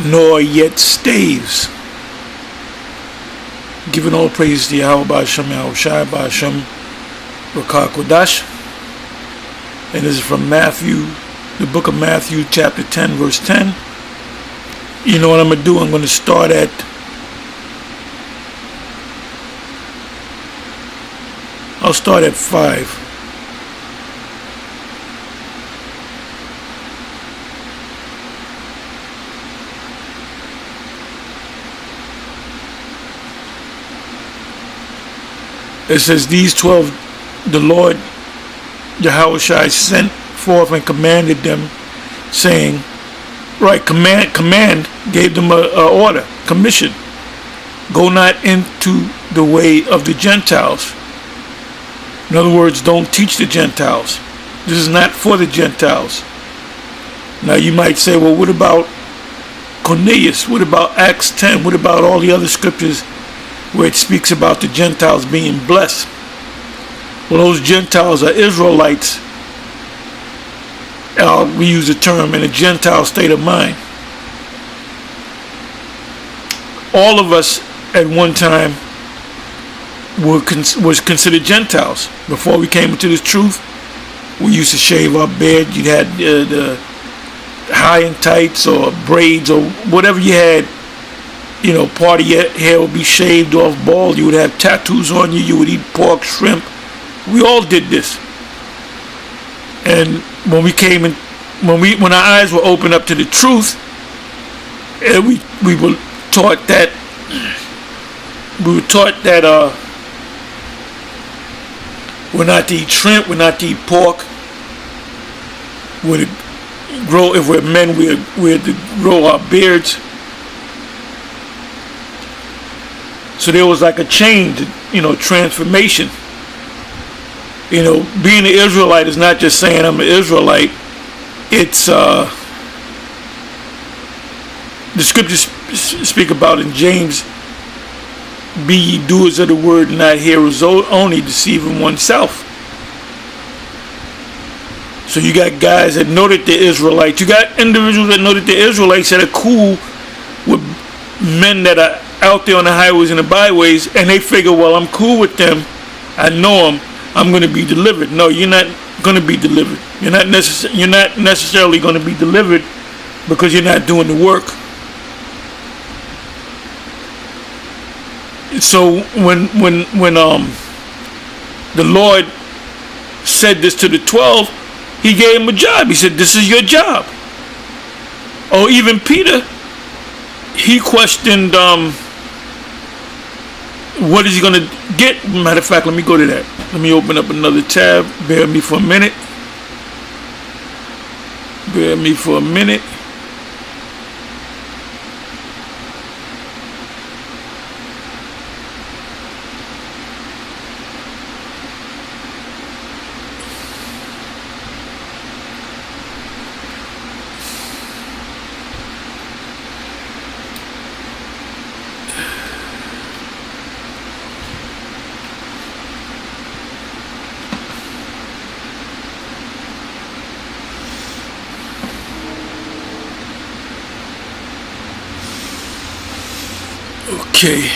nor yet staves. Giving all praise to Yahweh Ba'Shem Yahushai Ba'Shem Rakah Kodash. And this is from Matthew, the book of Matthew, chapter 10, verse 10. You know what I'm going to do? I'm going to start at I'll start at 5. It says, these 12 the Lord Yahushai sent forth and commanded them, saying, right, command gave them a order, commission. Go not into the way of the Gentiles. In other words, don't teach the Gentiles. This is not for the Gentiles. Now you might say, well, what about Cornelius? What about Acts 10? What about all the other scriptures where it speaks about the Gentiles being blessed? Well, those Gentiles are Israelites. We use the term in a Gentile state of mind. All of us at one time was considered Gentiles. Before we came into this truth, we used to shave our beard. You had the high and tights or braids or whatever you had. You know, part of your hair would be shaved off, bald. You would have tattoos on you. You would eat pork, shrimp. We all did this. And when we came in, when our eyes were opened up to the truth, and we were taught that we're not to eat shrimp, we're not to eat pork. We're to grow, if we're men, we're to grow our beards. So there was like a change, transformation. Being an Israelite is not just saying I'm an Israelite. It's the scriptures speak about in James, be ye doers of the word, not hearers only, deceiving oneself. So you got guys that know that they're Israelites. You got individuals that know that they're Israelites that are cool with men that are out there on the highways and the byways, and they figure, well, I'm cool with them, I know them, I'm going to be delivered. No, you're not going to be delivered. You're not necessarily going to be delivered because you're not doing the work. So when the Lord said this to the 12, he gave him a job. He said, this is your job. Or even Peter, he questioned what is he going to get. Matter of fact, let me go to that. Let me open up another tab. Bear with me for a minute. Bear with me for a minute. Okay.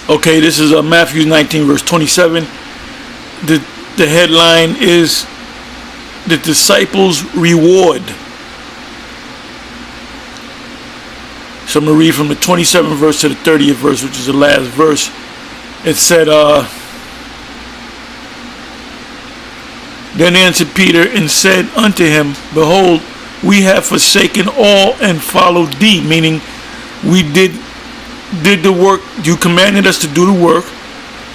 Okay, this is Matthew 19, verse 27. The headline is the disciples' reward. So I'm going to read from the 27th verse to the 30th verse, which is the last verse. It said, Then answered Peter and said unto him, Behold, we have forsaken all and followed thee. Meaning, we did the work. You commanded us to do the work,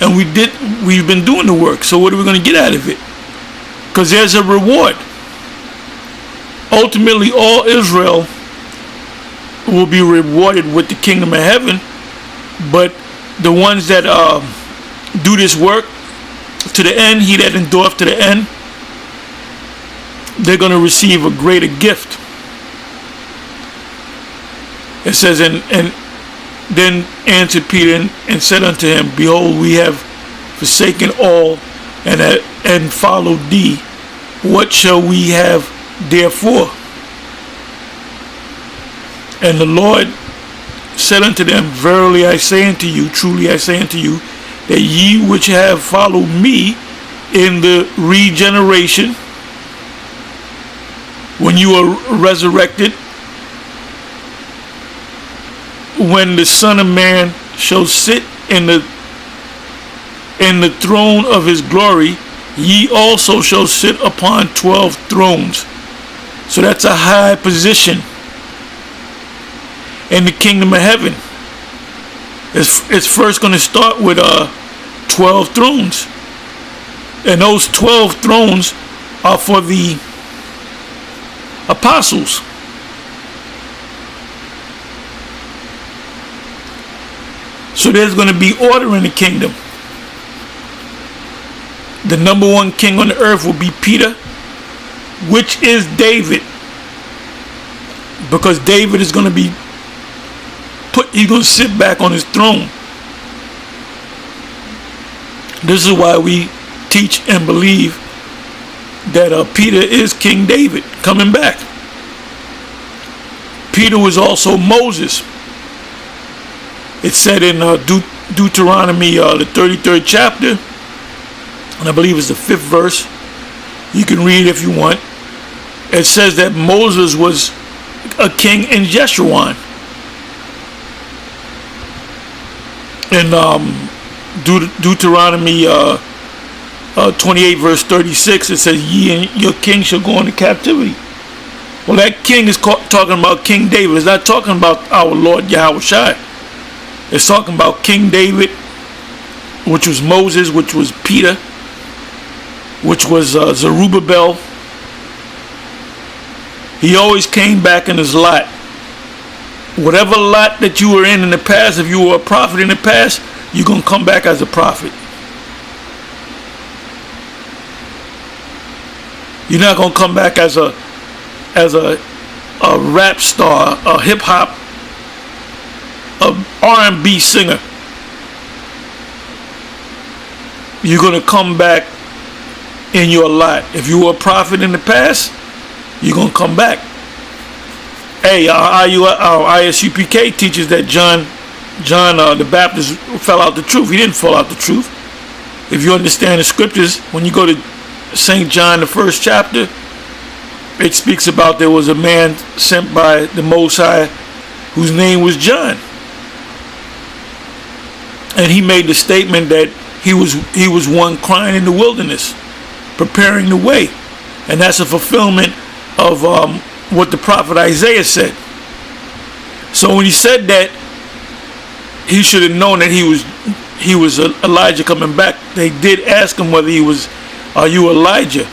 and we've been doing the work. So what are we going to get out of it? because there's a reward. Ultimately, all Israel will be rewarded with the kingdom of heaven, but the ones that do this work to the end, he that endureth to the end, they're going to receive a greater gift. It says, and then answered Peter and said unto him, Behold, we have forsaken all and followed thee. What shall we have therefore? And the Lord said unto them, Verily I say unto you, truly I say unto you, that ye which have followed me in the regeneration, when you are resurrected, when the Son of Man shall sit in the throne of his glory, ye also shall sit upon 12 thrones. So that's a high position in the kingdom of heaven. It's first going to start with 12 thrones, and those 12 thrones are for the apostles. So there's going to be order in the kingdom. The number one king on the earth will be Peter, which is David, because David is going to be he's going to sit back on his throne. This is why we teach and believe that Peter is King David coming back. Peter was also Moses. It said in Deuteronomy, the 33rd chapter, and I believe it's the 5th verse. You can read it if you want. It says that Moses was a king in Jeshurun. In Deuteronomy 28 verse 36, it says, Ye and your king shall go into captivity. Well, that king is talking about King David. It's not talking about our Lord Yahushua. It's talking about King David, which was Moses, which was Peter, which was Zerubbabel. He always came back in his lot. Whatever lot that you were in the past, if you were a prophet in the past, you're going to come back as a prophet. You're not going to come back as a rap star, a hip hop, a R&B singer. You're going to come back in your lot. If you were a prophet in the past, you're going to come back. Hey, our ISUPK teaches that John the Baptist fell out the truth. He didn't fall out the truth. If you understand the scriptures, when you go to St. John, the 1st chapter, it speaks about there was a man sent by the Most High whose name was John. And he made the statement that he was one crying in the wilderness, preparing the way. And that's a fulfillment of what the prophet Isaiah said. So when he said that, he should have known that he was Elijah coming back. They did ask him whether are you Elijah?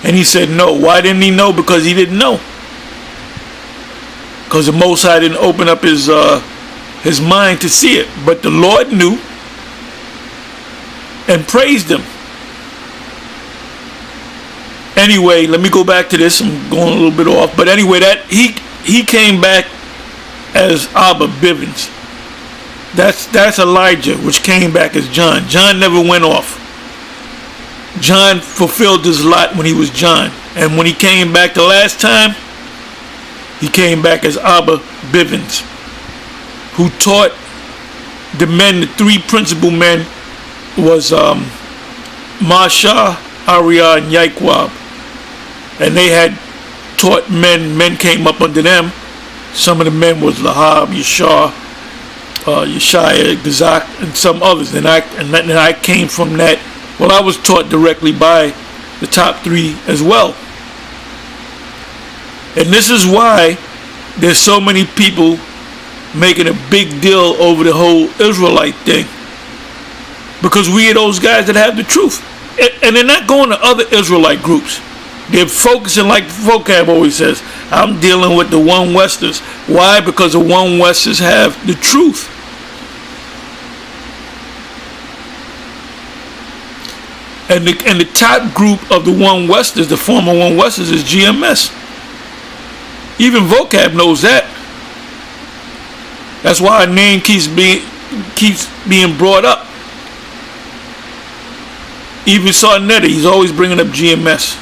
And he said no. Why didn't he know? Because he didn't know. Because the Most High didn't open up his mind to see it. But the Lord knew and praised him. Anyway, let me go back to this. I'm going a little bit off. But anyway, that he came back as Abba Bivens. That's Elijah, which came back as John. John never went off. John fulfilled his lot when he was John. And when he came back the last time, he came back as Abba Bivens, who taught the men, the three principal men was Masha, Ariah, and Yaquab. And they had taught men came up under them. Some of the men was Lahab, Yeshua, Yeshaya, Gazak, and some others. And I came from that. Well, I was taught directly by the top three as well. And this is why there's so many people making a big deal over the whole Israelite thing. Because we are those guys that have the truth. and they're not going to other Israelite groups. They're focusing, like Vocab always says, I'm dealing with the One Westers. Why? Because the One Westers have the truth. And the top group of the One Westers, the former One Westers, is GMS. Even Vocab knows that. That's why our name keeps being brought up. Even Sarnetta, he's always bringing up GMS.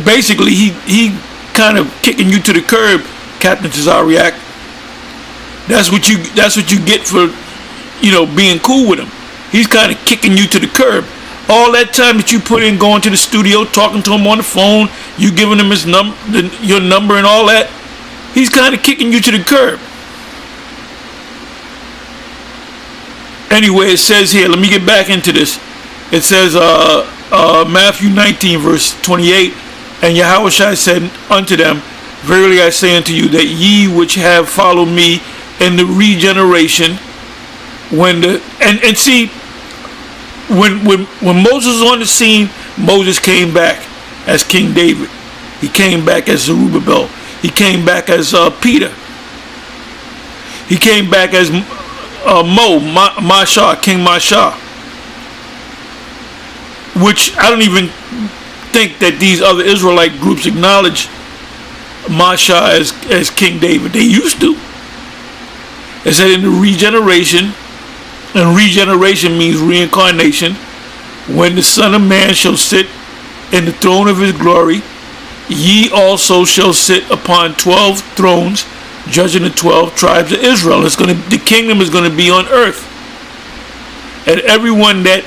Basically, he kind of kicking you to the curb, Captain Tazariak. That's what you get for, being cool with him. He's kind of kicking you to the curb. All that time that you put in going to the studio, talking to him on the phone, you giving him your number and all that, he's kind of kicking you to the curb. Anyway, it says here, let me get back into this. It says, Matthew 19, verse 28, and Yahushua said unto them, verily I say unto you, that ye which have followed me in the regeneration, when Moses was on the scene, Moses came back as King David. He came back as Zerubbabel. He came back as Peter. He came back as Mashah, King Mashah. Which I don't even think that these other Israelite groups acknowledge Mashah as King David. They used to. It said in the regeneration, and regeneration means reincarnation, when the Son of Man shall sit in the throne of his glory, ye also shall sit upon 12 thrones, judging the 12 tribes of Israel. The kingdom is going to be on earth. And everyone that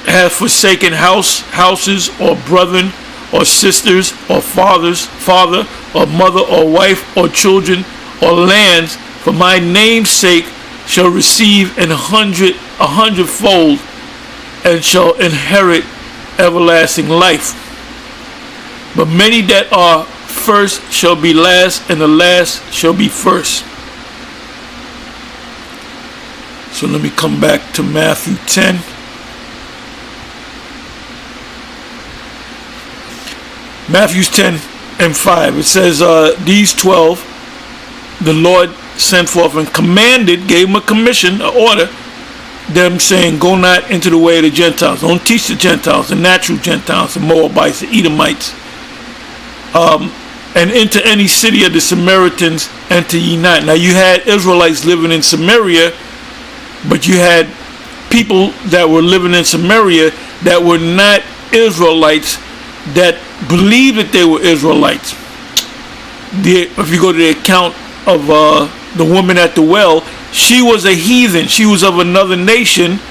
hath forsaken houses, or brethren, or sisters, or father, or mother, or wife, or children, or lands, for my name's sake, shall receive a hundredfold, and shall inherit everlasting life. But many that are first shall be last, and the last shall be first. So let me come back to Matthew 10. Matthew 10 and 5. It says, these 12, the Lord sent forth and commanded, gave them a commission, an order, them saying, go not into the way of the Gentiles. Don't teach the Gentiles, the natural Gentiles, the Moabites, the Edomites, and into any city of the Samaritans enter ye not. Now you had Israelites living in Samaria, but you had people that were living in Samaria that were not Israelites, that believed that they were Israelites. If you go to the account of the woman at the well, she was a heathen. She was of another nation,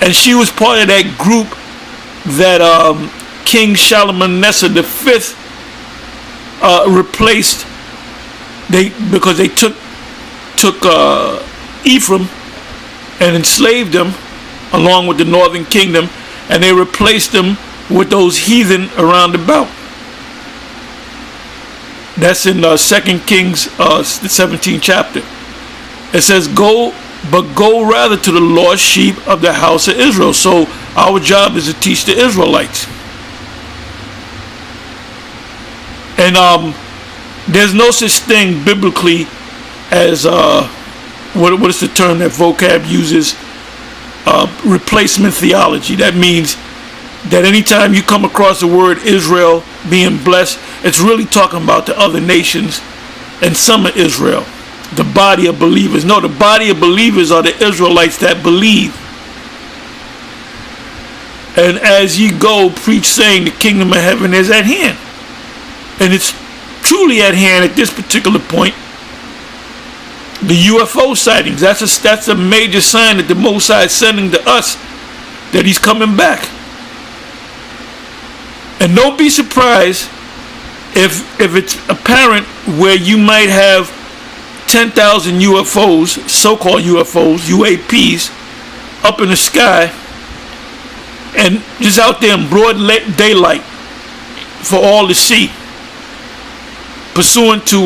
and she was part of that group that King Shalmaneser V replaced. Because they took Ephraim and enslaved them along with the northern kingdom, and they replaced them with those heathen around about. That's in 2 Kings, the 17th chapter. It says, go rather to the lost sheep of the house of Israel. So our job is to teach the Israelites. And there's no such thing biblically as what is the term that Vocab uses? Replacement theology. That means that anytime you come across the word Israel being blessed, it's really talking about the other nations and some of Israel, the body of believers. No, the body of believers are the Israelites that believe. And as ye go, preach, saying the kingdom of heaven is at hand. And it's truly at hand at this particular point. The UFO sightings, that's a major sign that the Most High is sending to us that he's coming back. And don't be surprised if it's apparent where you might have 10,000 UFOs, so-called UFOs, UAPs, up in the sky, and just out there in broad daylight for all to see, pursuant to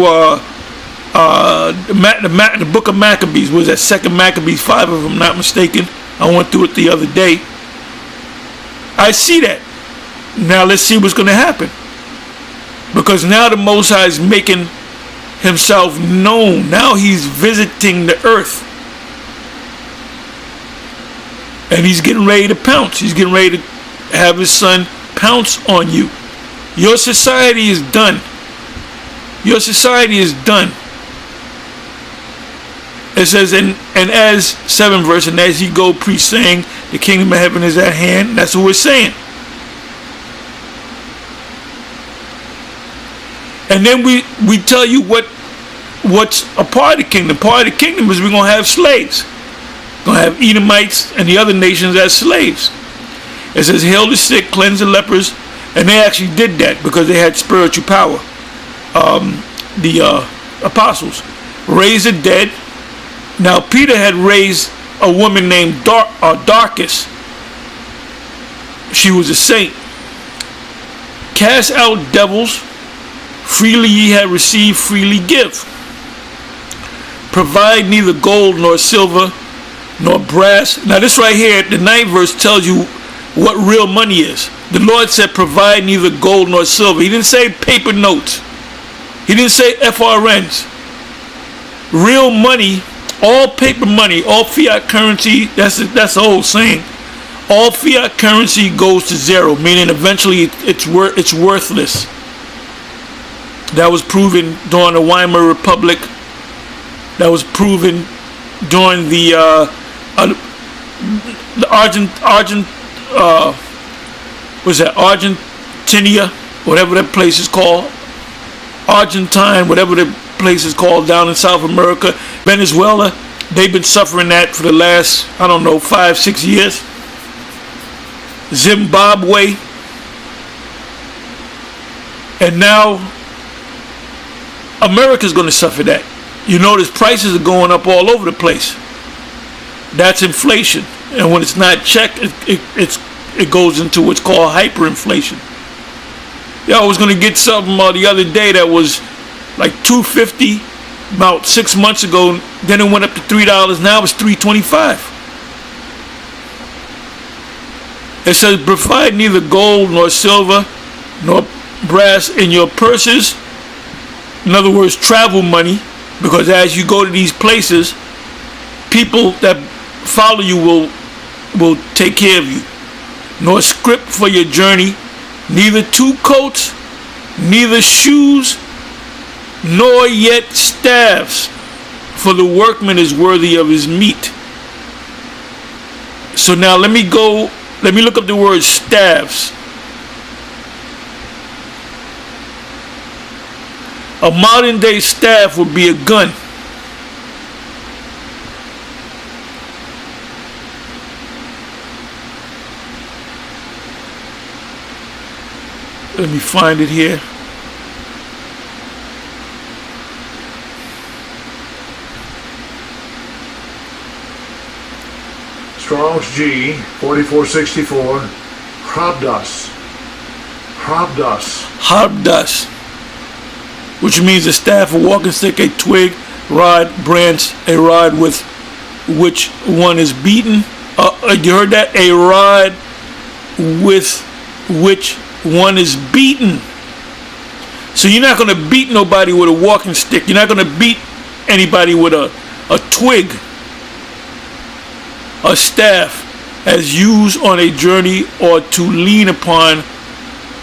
the book of Maccabees. Was that 2nd Maccabees 5, if I'm not mistaken? I went through it the other day. I see that. Now let's see what's going to happen. Because now the Most High is making himself known. Now he's visiting the earth. And he's getting ready to pounce. He's getting ready to have his son pounce on you. Your society is done. Your society is done. It says, and as 7th verse, and as ye go preach saying, the kingdom of heaven is at hand. That's what we're saying. And then we tell you what's a part of the kingdom. Part of the kingdom is we're going to have slaves. We're going to have Edomites and the other nations as slaves. It says, heal the sick, cleanse the lepers. And they actually did that because they had spiritual power. The apostles raised the dead. Now Peter had raised a woman named Dorcas. She was a saint. Cast out devils. Freely ye have received, freely give. Provide neither gold nor silver nor brass. Now this right here, the 9th verse tells you what real money is. The Lord said provide neither gold nor silver. He didn't say paper notes. He didn't say FRNs. Real money, all paper money, all fiat currency, that's the whole saying. All fiat currency goes to zero, meaning eventually it's worthless. That was proven during the Weimar Republic. That was proven during the Argentina, whatever that place is called. Argentine, whatever the place is called down in South America. Venezuela, they've been suffering that for the last, 5-6 years. Zimbabwe. And now America's going to suffer that. You notice prices are going up all over the place. That's inflation. And when it's not checked, it goes into what's called hyperinflation. Yeah, I was going to get something the other day that was like $2.50 about 6 months ago. Then it went up to $3. Now it's $3.25. It says, provide neither gold nor silver nor brass in your purses. In other words, travel money. Because as you go to these places, people that follow you will take care of you. Nor scrip for your journey, neither 2 coats, neither shoes, nor yet staves, for the workman is worthy of his meat. So now let me look up the word staves. A modern day staff would be a gun. Let me find it here. Strong's G 4464. Habdas. Which means a staff, a walking stick, a twig, rod, branch, a rod with which one is beaten. You heard that? A rod with which one is beaten. So you're not going to beat nobody with a walking stick. You're not going to beat anybody with a twig, a staff, as used on a journey or to lean upon,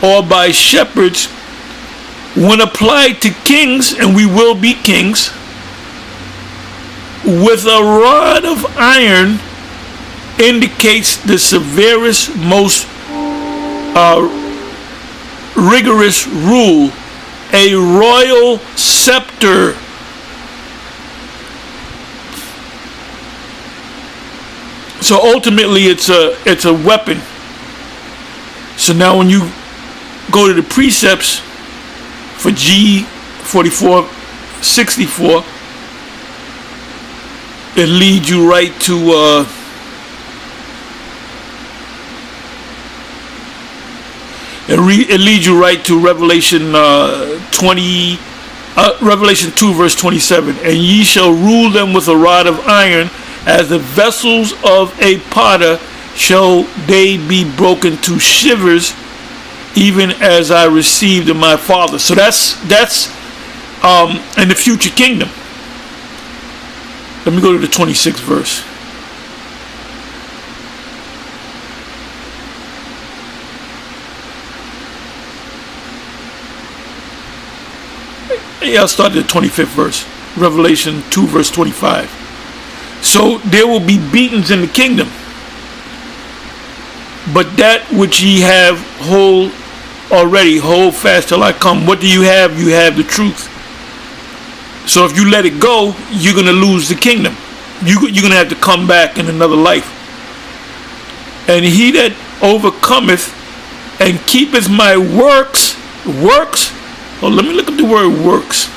or by shepherds. When applied to kings, and we will be kings, with a rod of iron, indicates the severest, most rigorous rule, a royal scepter. So ultimately it's a weapon. So now when you go to the precepts for G 4464, it leads you right to it leads you right to Revelation 2 verse 27. And ye shall rule them with a rod of iron, As the vessels of a potter shall they be broken to shivers, even as I received of my Father. So that's in the future kingdom. Let me go to the 26th verse. Yeah, I'll start at the 25th verse. Revelation 2 verse 25. So there will be beatings in the kingdom. But that which ye have hold already, hold fast till I come. What do you have? You have the truth. So if you let it go, you're going to lose the kingdom. You're going to have to come back in another life. And he that overcometh and keepeth my works. Oh, let me look up the word works.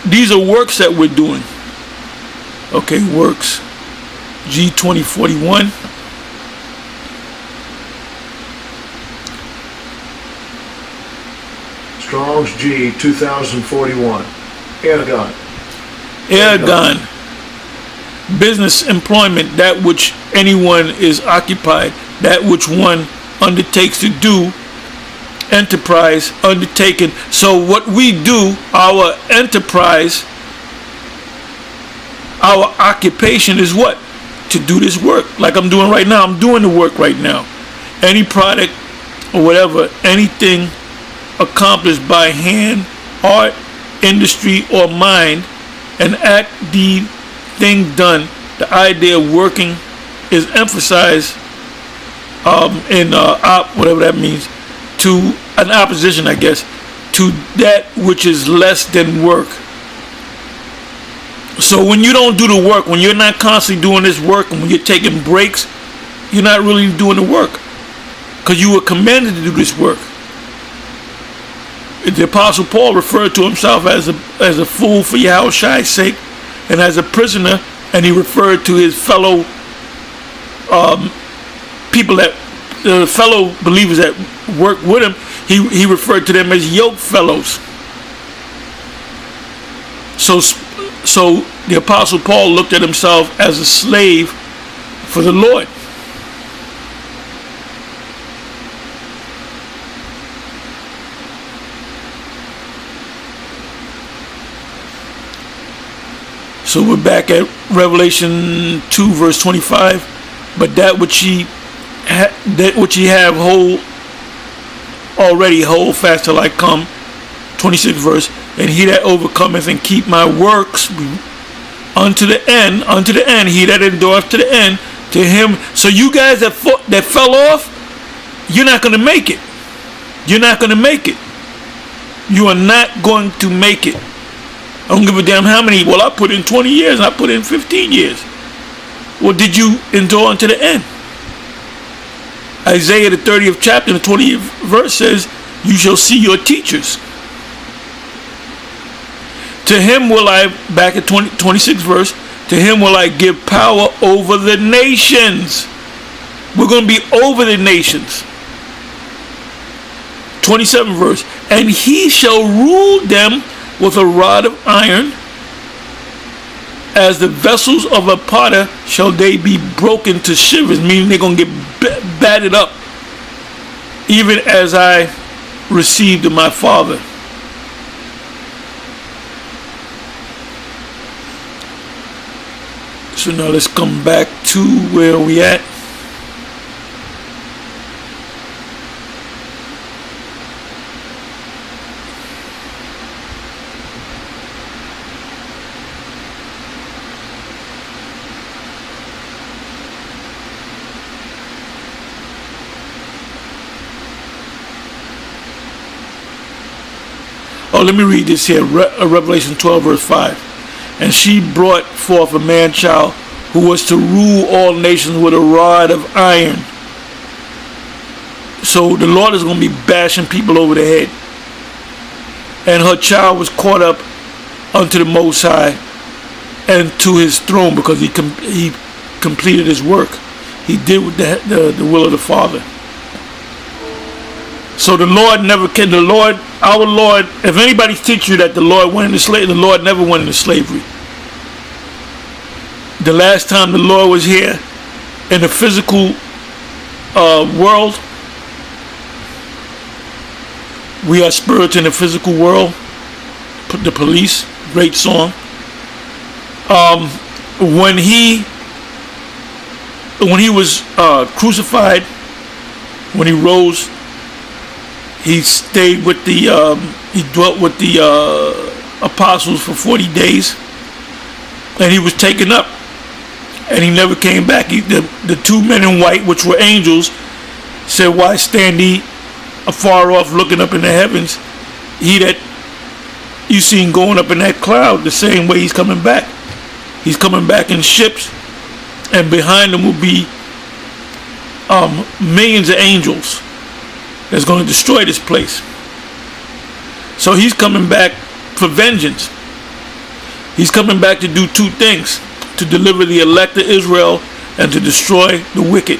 These are works that we're doing. Okay, works. G2041. Strong's G 2041. Ergon. Ergon. Business, employment, that which anyone is occupied, that which one undertakes to do. Enterprise, undertaken. So what we do, our enterprise, our occupation is what? To do this work. Like I'm doing right now. I'm doing the work right now. Any product or whatever, anything accomplished by hand, art, industry, or mind, an act, deed, thing done, the idea of working is emphasized in whatever that means, to an opposition, I guess, to that which is less than work. So when you don't do the work, when you're not constantly doing this work, and when you're taking breaks, you're not really doing the work, because you were commanded to do this work. The Apostle Paul referred to himself as a fool for Yahushua's sake, and as a prisoner, and he referred to his fellow people, that fellow believers that work with him, he referred to them as yoke fellows. So the Apostle Paul looked at himself as a slave for the Lord. So we're back at Revelation 2 verse 25. But that which ye have hold already, hold fast till I come. 26th verse. And he that overcometh and keep my works unto the end, he that endureth to the end, to him. So you guys that fell off, you're not going to make it. You're not going to make it. You are not going to make it. I don't give a damn how many. Well, I put in 20 years. I put in 15 years. Well, did you endure unto the end? Isaiah, the 30th chapter, the 20th verse says, you shall see your teachers. To him will I, back at 26th verse, to him will I give power over the nations. We're going to be over the nations. 27th verse. And he shall rule them with a rod of iron. As the vessels of a potter shall they be broken to shivers, meaning they're going to get battered up, even as I received of my Father. So now let's come back to where we at. Oh, let me read this here. Revelation 12 verse 5. And she brought forth a man-child who was to rule all nations with a rod of iron. So the Lord is going to be bashing people over the head. And her child was caught up unto the Most High and to his throne, because he completed his work. He did with the will of the Father. So the Lord never can. The Lord, our Lord, if anybody teach you that the Lord went into slavery, the Lord never went into slavery. The last time the Lord was here in the physical world, we are spirits in the physical world. The Police, great song. When he was crucified, when he rose, he stayed with the he dwelt with the apostles for 40 days, and he was taken up, and he never came back. The two men in white, which were angels, said, "Why stand ye afar off, looking up in the heavens? He that you seen going up in that cloud, the same way he's coming back. He's coming back in ships, and behind him will be millions of angels that's going to destroy this place." So he's coming back for vengeance. He's coming back to do two things: to deliver the elect of Israel, and to destroy the wicked,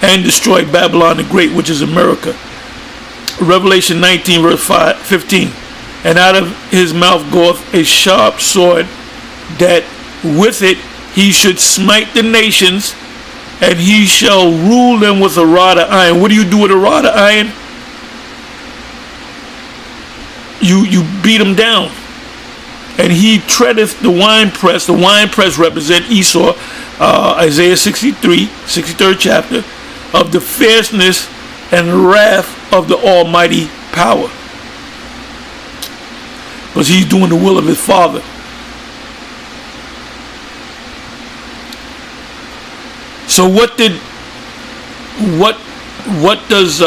and destroy Babylon the Great, which is America. Revelation 19 verse 15. And out of his mouth goeth a sharp sword, that with it he should smite the nations, and he shall rule them with a rod of iron. What do you do with a rod of iron? You beat them down. And he treadeth the winepress. The winepress represent Esau, Isaiah 63, 63rd chapter, of the fierceness and wrath of the Almighty power. Because he's doing the will of his Father. So what does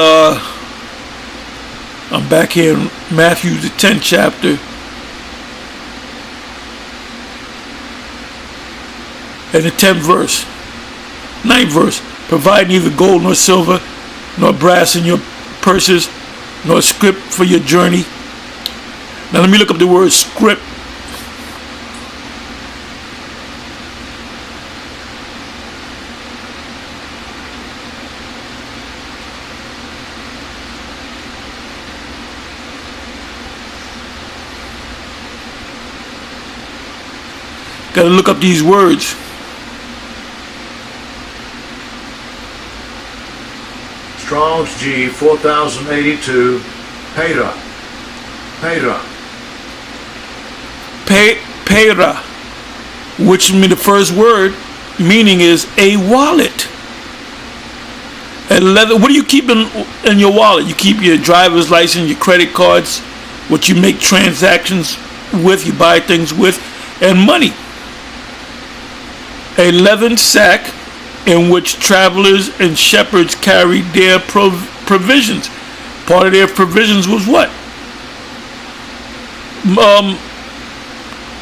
I'm back here in Matthew the 10th chapter, and the 10th verse, 9th verse. Provide neither gold nor silver nor brass in your purses, nor scrip for your journey. Now let me look up the word scrip. Got to look up these words. Strong's G 4082. Pera. Pera, which means the first word meaning is a wallet. And leather. What do you keep in your wallet? You keep your driver's license, your credit cards, what you make transactions with, you buy things with, and money. A leathern sack in which travelers and shepherds carried their provisions. Part of their provisions was what?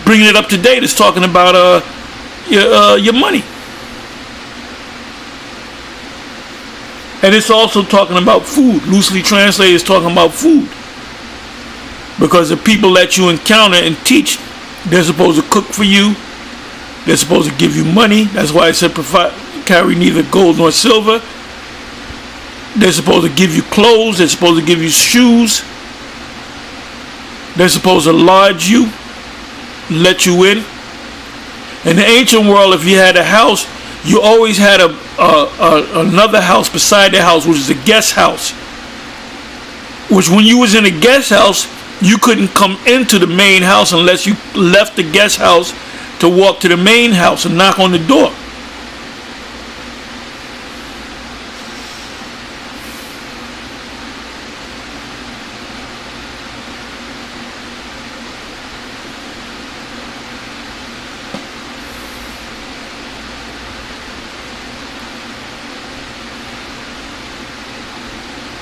Bringing it up to date, it's talking about your money. And it's also talking about food. Loosely translated, it's talking about food. Because the people that you encounter and teach, they're supposed to cook for you. They're supposed to give you money. That's why it said carry neither gold nor silver. They're supposed to give you clothes. They're supposed to give you shoes. They're supposed to lodge you, let you in. In the ancient world, if you had a house, you always had another house beside the house, which is a guest house. Which when you was in a guest house, you couldn't come into the main house unless you left the guest house to walk to the main house and knock on the door.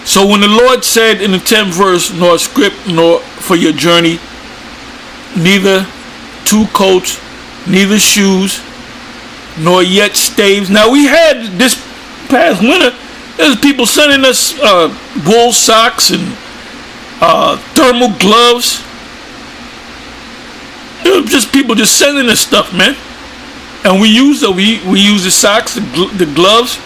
So when the Lord said in the 10th verse, nor scrip nor for your journey, neither 2 coats, neither shoes, nor yet staves. Now we had this past winter, there's people sending us wool socks and thermal gloves. It was just people just sending us stuff, man. And we use the socks, the gloves.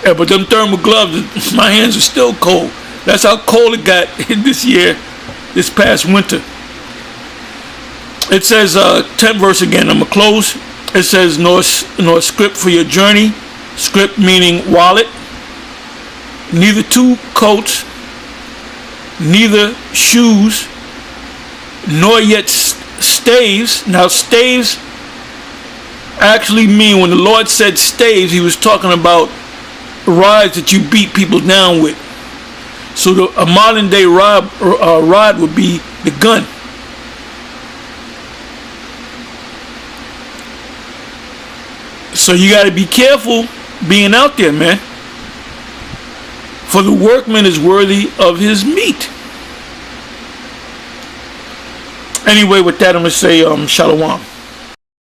Yeah, but them thermal gloves, my hands are still cold. That's how cold it got this year, this past winter. It says, 10th verse again, I'm going to close. It says, nor script for your journey. Script meaning wallet. Neither 2 coats, neither shoes, nor yet staves. Now, staves actually mean, when the Lord said staves, he was talking about rods that you beat people down with. So a modern day rod would be the gun. So you got to be careful being out there, man. For the workman is worthy of his meat. Anyway, with that, I'm going to say shalom.